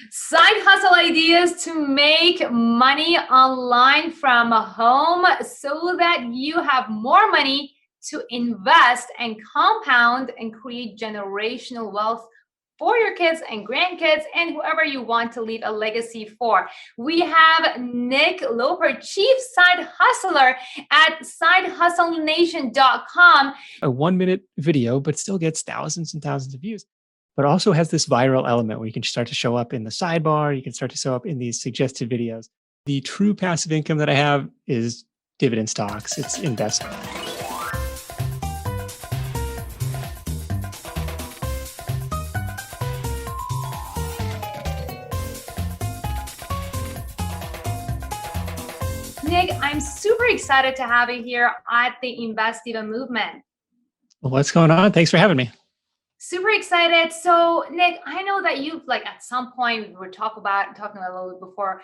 Side hustle ideas to make money online from home so that you have more money to invest and compound and create generational wealth for your kids and grandkids and whoever you want to leave a legacy for. We have Nick Loper, Chief Side Hustler at sidehustlenation.com. A 1 minute video, but still gets thousands and thousands of views, but also has this viral element where you can start to show up in the sidebar. You can start to show up in these suggested videos. The true passive income that I have is dividend stocks. It's investment. Nick, I'm super excited to have you here at the Invest Diva movement. Well, what's going on? Thanks for having me. Super excited. So, Nick, I know that you've at some point we were talking a little bit before.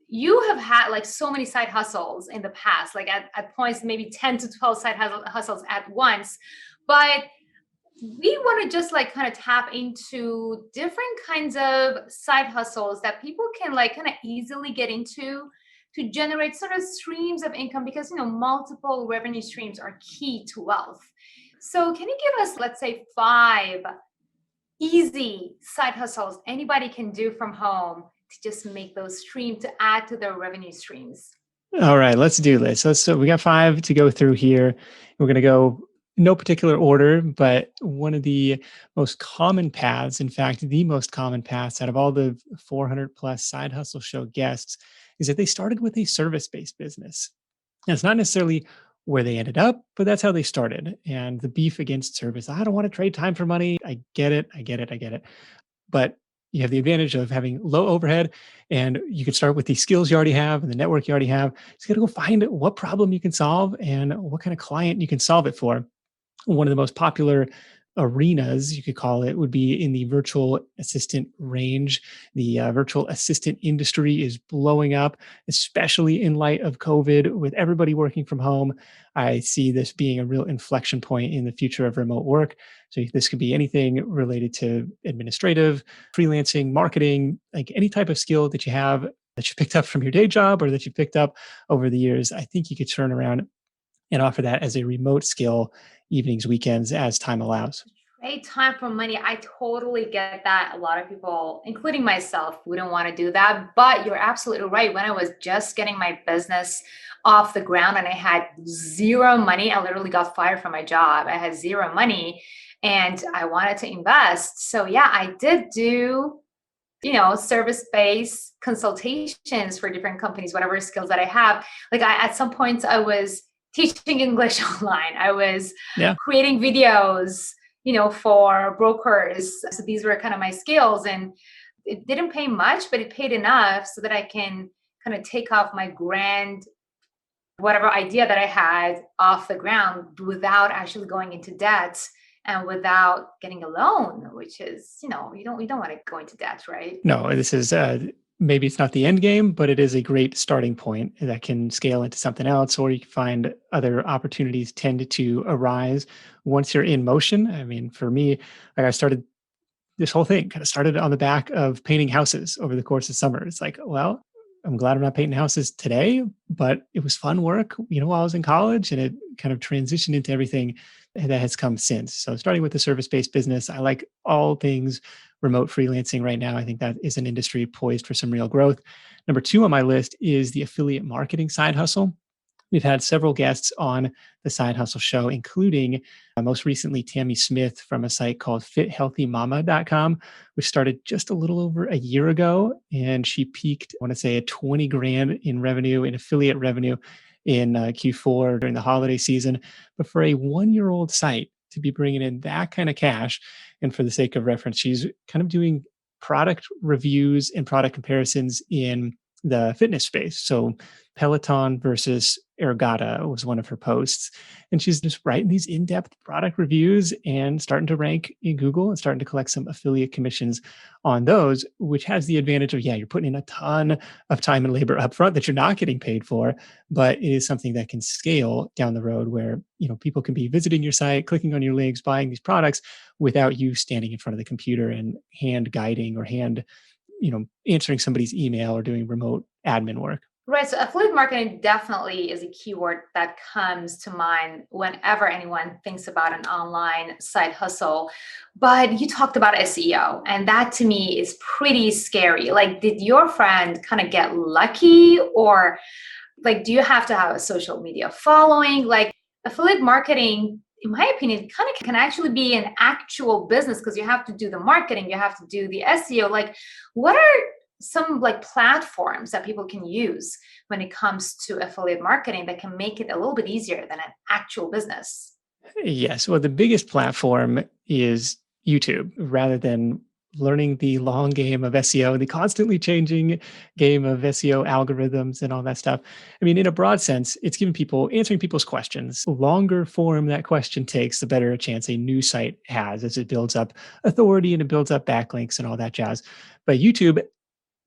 You have had so many side hustles in the past, at points maybe 10 to 12 side hustles at once. But we want to just kind of tap into different kinds of side hustles that people can kind of easily get into to generate sort of streams of income, because multiple revenue streams are key to wealth. So can you give us, let's say, 5 easy side hustles anybody can do from home to just make those streams to add to their revenue streams? All right, let's do this. So we got 5 to go through here. We're going to go no particular order, but one of the most common paths, in fact, the most common paths out of all the 400 plus side hustle show guests, is that they started with a service-based business. And it's not necessarily where they ended up, but that's how they started. And the beef against service, I don't want to trade time for money. I get it. But you have the advantage of having low overhead, and you can start with the skills you already have and the network you already have. Just got to go find what problem you can solve and what kind of client you can solve it for. One of the most popular arenas, you could call it, would be in the virtual assistant range. The virtual assistant industry is blowing up, especially in light of COVID. With everybody working from home, I see this being a real inflection point in the future of remote work. So this could be anything related to administrative, freelancing, marketing, any type of skill that you have that you picked up from your day job or that you picked up over the years. I think you could turn around and offer that as a remote skill, evenings, weekends, as time allows. Trade time for money. I totally get that. A lot of people, including myself, wouldn't want to do that. But you're absolutely right. When I was just getting my business off the ground and I had zero money, I literally got fired from my job. I had zero money and I wanted to invest. So yeah, I did do service-based consultations for different companies, whatever skills that I have. At some points I was teaching English online. I was creating videos, for brokers. So these were kind of my skills, and it didn't pay much, but it paid enough so that I can kind of take off my grand, whatever idea that I had off the ground without actually going into debt and without getting a loan, which is, we don't want to go into debt, right? No, this is maybe it's not the end game, but it is a great starting point that can scale into something else, or you can find other opportunities tend to arise once you're in motion. I mean, for me, I started this whole thing kind of started on the back of painting houses over the course of summer. It's well, I'm glad I'm not painting houses today, but it was fun work, while I was in college, and it kind of transitioned into everything that has come since. So starting with the service-based business, I like all things remote freelancing right now. I think that is an industry poised for some real growth. Number 2 on my list is the affiliate marketing side hustle. We've had several guests on the Side Hustle show, including most recently Tammy Smith from a site called fithealthymama.com, which started just a little over a year ago. And she peaked, I want to say, at 20 grand in revenue, in affiliate revenue in Q4 during the holiday season. But for a 1-year-old site to be bringing in that kind of cash, and for the sake of reference, she's kind of doing product reviews and product comparisons in the fitness space. So Peloton versus Ergata was one of her posts. And she's just writing these in-depth product reviews and starting to rank in Google and starting to collect some affiliate commissions on those, which has the advantage of, you're putting in a ton of time and labor upfront that you're not getting paid for, but it is something that can scale down the road where, people can be visiting your site, clicking on your links, buying these products without you standing in front of the computer and hand guiding or hand answering somebody's email or doing remote admin work. Right. So affiliate marketing definitely is a keyword that comes to mind whenever anyone thinks about an online side hustle. But you talked about SEO, and that to me is pretty scary. Like, did your friend kind of get lucky, or like, do you have to have a social media following? Like, affiliate marketing, in my opinion, kind of can actually be an actual business because you have to do the marketing, you have to do the SEO. Like, what are some like platforms that people can use when it comes to affiliate marketing that can make it a little bit easier than an actual business? Yes. Well, the biggest platform is YouTube rather than learning the long game of SEO, the constantly changing game of SEO algorithms and all that stuff. I mean, in a broad sense, it's giving people answering people's questions. The longer form that question takes, the better a chance a new site has as it builds up authority and it builds up backlinks and all that jazz. But YouTube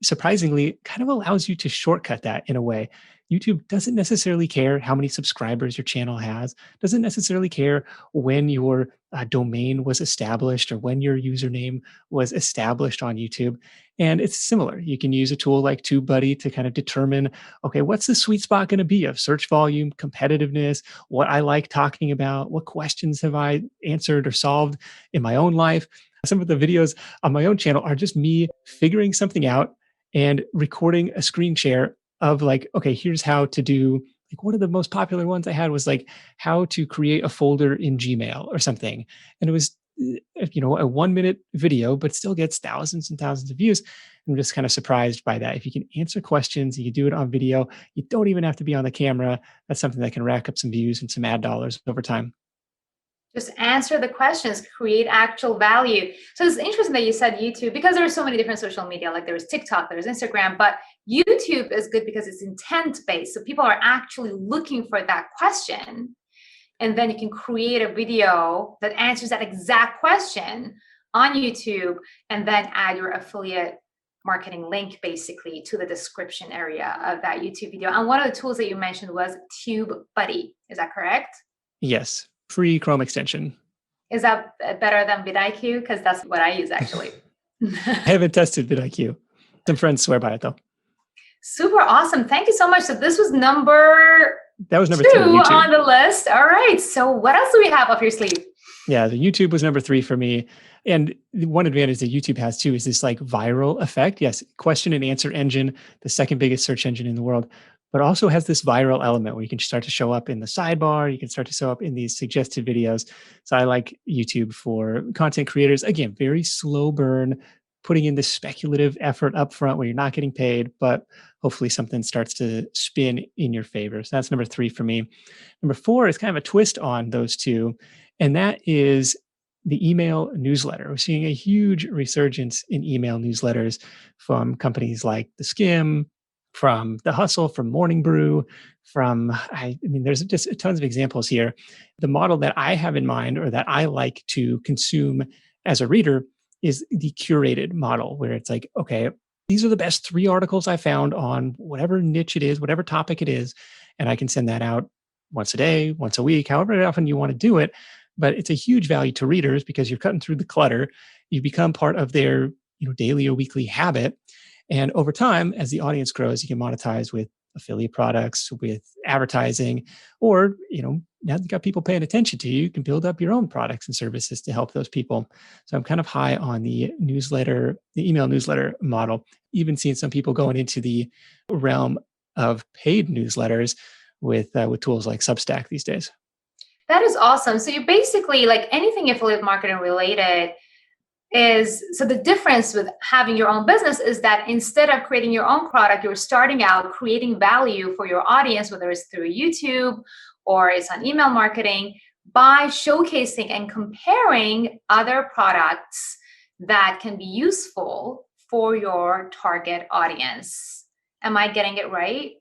surprisingly kind of allows you to shortcut that in a way. YouTube doesn't necessarily care how many subscribers your channel has, doesn't necessarily care when your domain was established or when your username was established on YouTube. And it's similar. You can use a tool like TubeBuddy to kind of determine, okay, what's the sweet spot going to be of search volume, competitiveness, what I like talking about, what questions have I answered or solved in my own life. Some of the videos on my own channel are just me figuring something out and recording a screen share of like, okay, here's how to do like one of the most popular ones I had was like how to create a folder in Gmail or something. And it was, a 1 minute video, but still gets thousands and thousands of views. I'm just kind of surprised by that. If you can answer questions, you can do it on video, you don't even have to be on the camera. That's something that can rack up some views and some ad dollars over time. Just answer the questions, create actual value. So it's interesting that you said YouTube because there are so many different social media, like there's TikTok, there's Instagram, but YouTube is good because it's intent based. So people are actually looking for that question. And then you can create a video that answers that exact question on YouTube and then add your affiliate marketing link basically to the description area of that YouTube video. And one of the tools that you mentioned was TubeBuddy. Is that correct? Yes, free Chrome extension. Is that better than vidIQ? Because that's what I use actually. I haven't tested vidIQ. Some friends swear by it though. Super awesome. Thank you so much. So this was number That was number two 3, YouTube. on the list. All right. So what else do we have up your sleeve? Yeah, the YouTube was number 3 for me. And one advantage that YouTube has too is this like viral effect. Yes, question and answer engine, the second biggest search engine in the world, but also has this viral element where you can start to show up in the sidebar, you can start to show up in these suggested videos. So I like YouTube for content creators. Again, very slow burn, putting in this speculative effort up front where you're not getting paid, but hopefully something starts to spin in your favor. So that's number 3 for me. Number 4 is kind of a twist on those two, and that is the email newsletter. We're seeing a huge resurgence in email newsletters from companies like The Skim, from The Hustle, from Morning Brew, I mean, there's just tons of examples here. The model that I have in mind or that I like to consume as a reader is the curated model where it's like, okay, these are the best 3 articles I found on whatever niche it is, whatever topic it is. And I can send that out once a day, once a week, however often you want to do it. But it's a huge value to readers because you're cutting through the clutter. You become part of their daily or weekly habit. And over time, as the audience grows, you can monetize with affiliate products, with advertising, or now you've got people paying attention to you, you can build up your own products and services to help those people. So I'm kind of high on the email newsletter model. Even seeing some people going into the realm of paid newsletters with tools like Substack these days. That is awesome. So you basically like anything affiliate marketing related so the difference with having your own business is that instead of creating your own product, you're starting out creating value for your audience, whether it's through YouTube or it's on email marketing, by showcasing and comparing other products that can be useful for your target audience. Am I getting it right?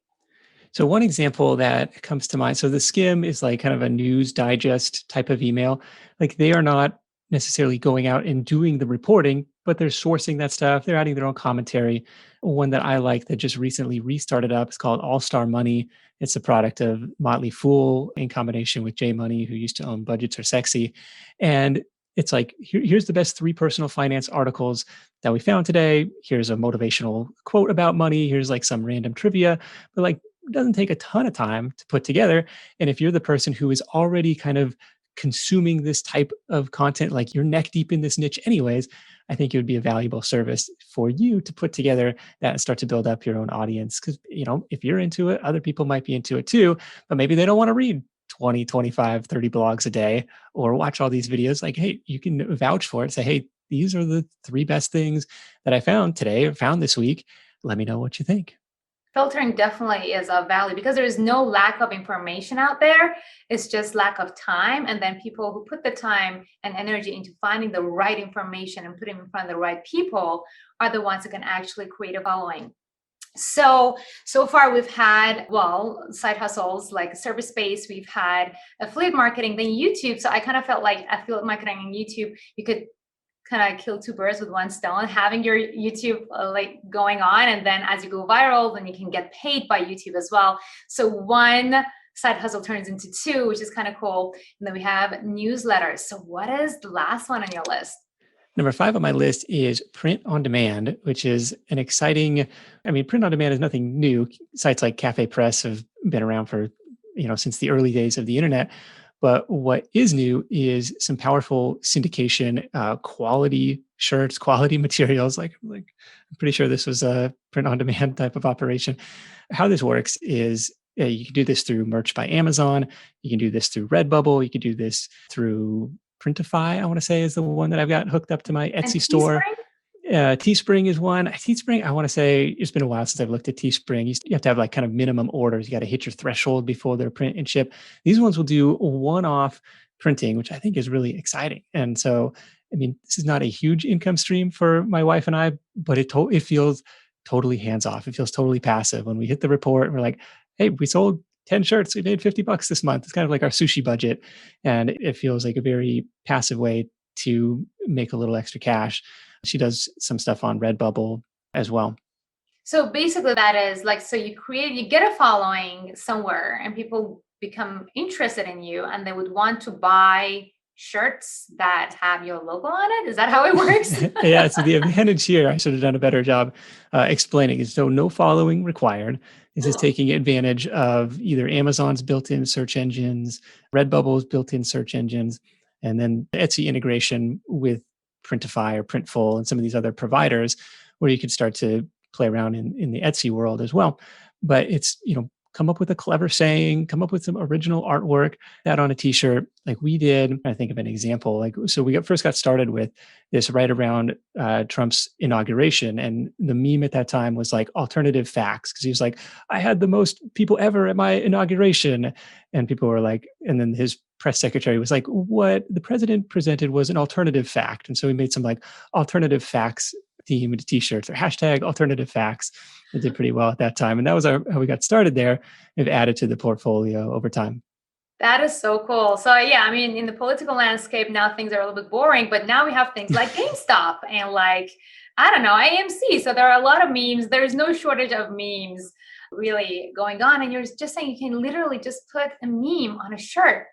So one example that comes to mind, so the Skim is like kind of a news digest type of email. Like they are not necessarily going out and doing the reporting, but they're sourcing that stuff. They're adding their own commentary. One that I like that just recently restarted up is called All Star Money. It's a product of Motley Fool in combination with Jay Money, who used to own Budgets Are Sexy. And It's like, here's the best 3 personal finance articles that we found today. Here's a motivational quote about money. Here's like some random trivia, but like it doesn't take a ton of time to put together. And if you're the person who is already kind of consuming this type of content, like you're neck deep in this niche anyways, I think it would be a valuable service for you to put together that and start to build up your own audience. Because, if you're into it, other people might be into it too, but maybe they don't want to read 20, 25, 30 blogs a day or watch all these videos. Like, hey, you can vouch for it. Say, hey, these are the 3 best things that I found today or found this week. Let me know what you think. Filtering definitely is of value because there is no lack of information out there. It's just lack of time. And then people who put the time and energy into finding the right information and putting it in front of the right people are the ones that can actually create a following. So far we've had, well, side hustles like service based, we've had affiliate marketing, then YouTube. So I kind of felt like affiliate marketing and YouTube, you could kind of kill 2 birds with 1 stone, having your YouTube like going on, and then as you go viral, then you can get paid by YouTube as well. So one side hustle turns into 2, which is kind of cool. And then we have newsletters. So what is the last one on your list? Number 5 on my list is print on demand, which is an exciting, print on demand is nothing new. Sites like Cafe Press have been around for, since the early days of the internet. But what is new is some powerful syndication, quality shirts, quality materials. Like I'm pretty sure this was a print on demand type of operation. How this works is you can do this through Merch by Amazon. You can do this through Redbubble. You can do this through Printify, I want to say, is the one that I've got hooked up to my And Etsy store. Teespring? Teespring is one. Teespring, I want to say, it's been a while since I've looked at Teespring. You have to have like kind of minimum orders. You got to hit your threshold before they're print and ship. These ones will do one-off printing, which I think is really exciting. And so, this is not a huge income stream for my wife and I, but it feels totally hands off. It feels totally passive. When we hit the report, we're like, hey, we sold 10 shirts. We made $50 this month. It's kind of like our sushi budget. And it feels like a very passive way to make a little extra cash. She does some stuff on Redbubble as well. So basically that is like, so you get a following somewhere and people become interested in you and they would want to buy shirts that have your logo on it. Is that how it works? Yeah. So the advantage here, I should have done a better job explaining, is so no following required. This is taking advantage of either Amazon's built-in search engines, Redbubble's built-in search engines, and then Etsy integration with Printify or Printful and some of these other providers where you could start to play around in the Etsy world as well. But it's, come up with a clever saying, come up with some original artwork, that on a t-shirt like we did. I think of an example. Like, so we first got started with this right around Trump's inauguration. And the meme at that time was like alternative facts. Cause he was like, I had the most people ever at my inauguration. And people were like, and then his press secretary was like, what the president presented was an alternative fact. And so we made some like alternative facts themed t-shirts or hashtag alternative facts. It did pretty well at that time. And that was how we got started there. We've added to the portfolio over time. That is so cool. So yeah, in the political landscape now things are a little bit boring, but now we have things like GameStop and like, I don't know, AMC. So there are a lot of memes. There's no shortage of memes really going on. And you're just saying you can literally just put a meme on a shirt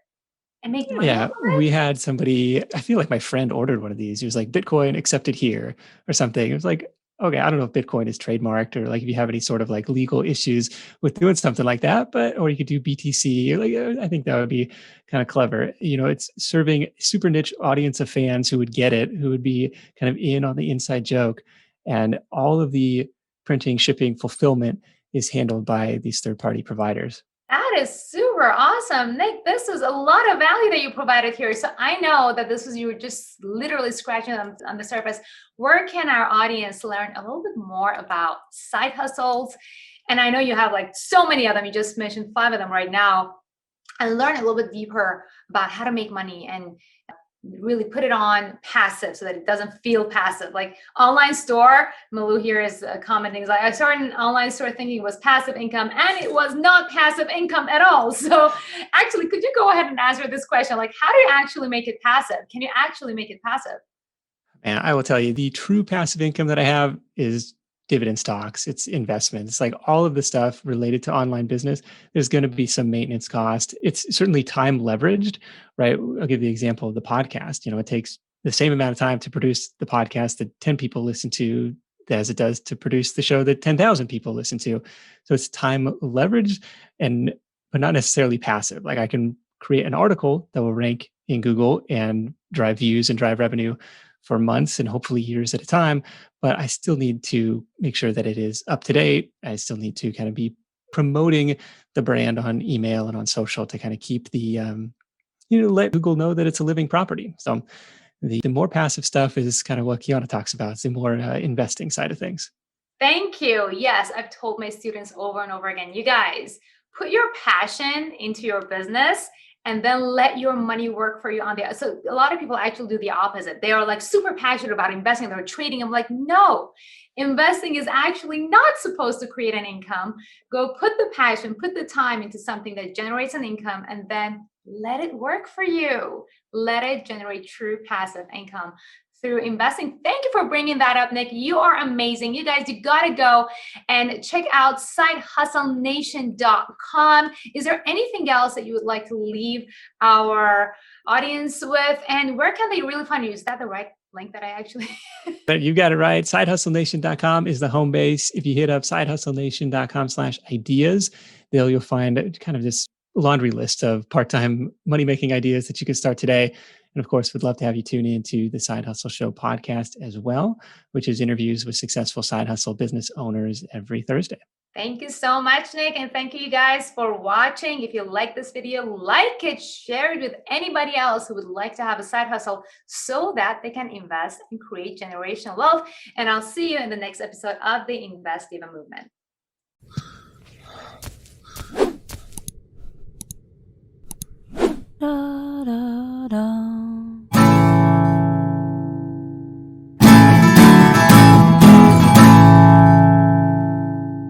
and make money. Yeah, we had somebody, I feel like my friend ordered one of these. He was like, Bitcoin accepted here or something. It was like, okay, I don't know if Bitcoin is trademarked or like if you have any sort of like legal issues with doing something like that, or you could do BTC. Like, I think that would be kind of clever. It's serving a super niche audience of fans who would get it, who would be kind of in on the inside joke. And all of the printing, shipping, fulfillment is handled by these third-party providers. That is super awesome. Nick, this is a lot of value that you provided here. So I know that you were just literally scratching on the surface. Where can our audience learn a little bit more about side hustles? And I know you have like so many of them. You just mentioned 5 of them right now. And learn a little bit deeper about how to make money and really put it on passive so that it doesn't feel passive. Like online store, Malu here is commenting, like, I started an online store thinking it was passive income and it was not passive income at all. So actually, could you go ahead and answer this question? Like, how do you actually make it passive? Can you actually make it passive? And I will tell you, the true passive income that I have is dividend stocks, it's investments, like all of the stuff related to online business. There's going to be some maintenance cost. It's certainly time leveraged, right? I'll give the example of the podcast. It takes the same amount of time to produce the podcast that 10 people listen to as it does to produce the show that 10,000 people listen to. So it's time leveraged and but not necessarily passive. Like I can create an article that will rank in Google and drive views and drive revenue for months and hopefully years at a time, but I still need to make sure that it is up to date. I still need to kind of be promoting the brand on email and on social to kind of keep the let Google know that it's a living property. So the more passive stuff is kind of what Kiana talks about. It's the more investing side of things. Thank you. Yes, I've told my students over and over again, you guys, put your passion into your business and then let your money work for you on the. So a lot of people actually do the opposite. They are like super passionate about investing. They're trading. I'm like, no, investing is actually not supposed to create an income. Go put the passion, put the time into something that generates an income and then let it work for you. Let it generate true passive income through investing. Thank you for bringing that up, Nick. You are amazing. You guys, you got to go and check out sidehustlenation.com. Is there anything else that you would like to leave our audience with? And where can they really find you? Is that the right link that I actually... You got it right. Sidehustlenation.com is the home base. If you hit up sidehustlenation.com/ideas, there you'll find kind of this laundry list of part-time money-making ideas that you can start today. And of course, we'd love to have you tune into the Side Hustle Show podcast as well, which is interviews with successful side hustle business owners every Thursday. Thank you so much, Nick. And thank you guys for watching. If you like this video, like it, share it with anybody else who would like to have a side hustle so that they can invest and create generational wealth. And I'll see you in the next episode of the Invest Diva movement. Da, da, da.